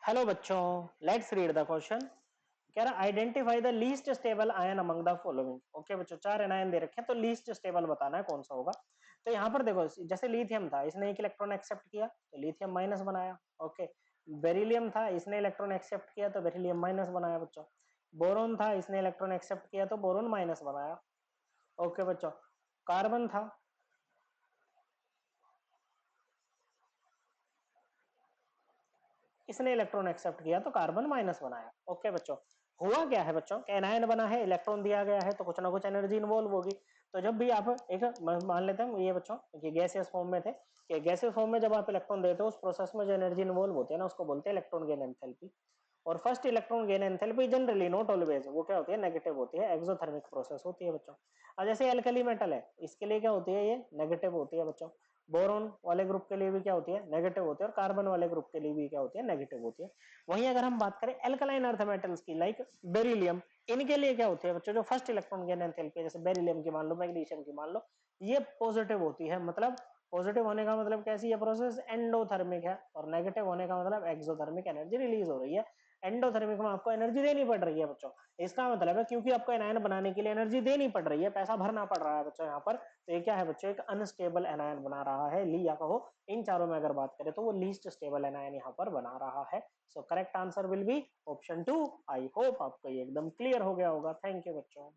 Hello बच्चों, let's read the question. कह रहा identify the least stable ion among the following. Okay बच्चों, चार एनायन दे रखे हैं तो लीस्ट स्टेबल बताना है कौन सा होगा। तो यहाँ पर देखो, जैसे लिथियम था, इसने एक इलेक्ट्रॉन एक्सेप्ट किया तो लिथियम माइनस बनाया। ओके, बेरिलियम था, इसने इलेक्ट्रॉन एक्सेप्ट किया तो बेरिलियम माइनस बनाया बच्चों। बोरोन था, इसने इलेक्ट्रॉन एक्सेप्ट किया तो बोरोन माइनस बनाया। ओके बच्चों, कार्बन था, इसने इलेक्ट्रॉन एक्सेप्ट किया तो कार्बन माइनस बनाया। ओके बच्चों, हुआ क्या है बच्चों, एनायन बना है, इलेक्ट्रॉन दिया गया है तो कुछ ना कुछ एनर्जी इन्वॉल्व होगी। तो जब भी आप एक मान लेते हैं ये बच्चों कि गैसियस फॉर्म में थे, कि गैसियस फॉर्म में जब आप इलेक्ट्रॉन देते हो उस प्रोसेस में जो एनर्जी इन्वॉल्व होती है ना उसको बोलते हैं इलेक्ट्रॉन गेन एंथैल्पी। और first electron gain enthalpy generally not always वो क्या होती है, नेगेटिव होती है, एक्सोथर्मिक प्रोसेस होती है बच्चों। और जैसे एल्कली मेटल है इसके लिए क्या होती है, ये नेगेटिव होती है बच्चों। बोरोन वाले ग्रुप के लिए भी क्या होती है, नेगेटिव होती है, और कार्बन वाले ग्रुप के लिए भी क्या होती है, नेगेटिव होती है। वहीं अगर हम बात करें एल्कलाइन अर्थ मेटल्स की, लाइक बेरिलियम, इनके लिए क्या होती है बच्चों, जो फर्स्ट इलेक्ट्रॉन गेन एंथैल्पी जैसे बेरिलियम की मान लो, मैग्नीशियम की मान लो, ये पॉजिटिव होती है। मतलब पॉजिटिव होने का मतलब कैसी है प्रोसेस, एंडोथर्मिक है, और नेगेटिव होने का मतलब एक्सोथर्मिक, एनर्जी रिलीज हो रही है। एंडोथर्मिक में आपको एनर्जी देनी पड़ रही है बच्चों। इसका मतलब है क्योंकि आपको एनायन बनाने के लिए एनर्जी देनी पड़ रही है, पैसा भरना पड़ रहा है बच्चों यहाँ पर, तो ये क्या है बच्चों, एक अनस्टेबल एनायन बना रहा है। ली या कहो, इन चारों में अगर बात करें तो वो लीस्ट स्टेबल एनायन यहाँ पर बना रहा है। So correct answer will be option 2। I hope आपको ये एकदम क्लियर हो गया होगा। थैंक यू बच्चों।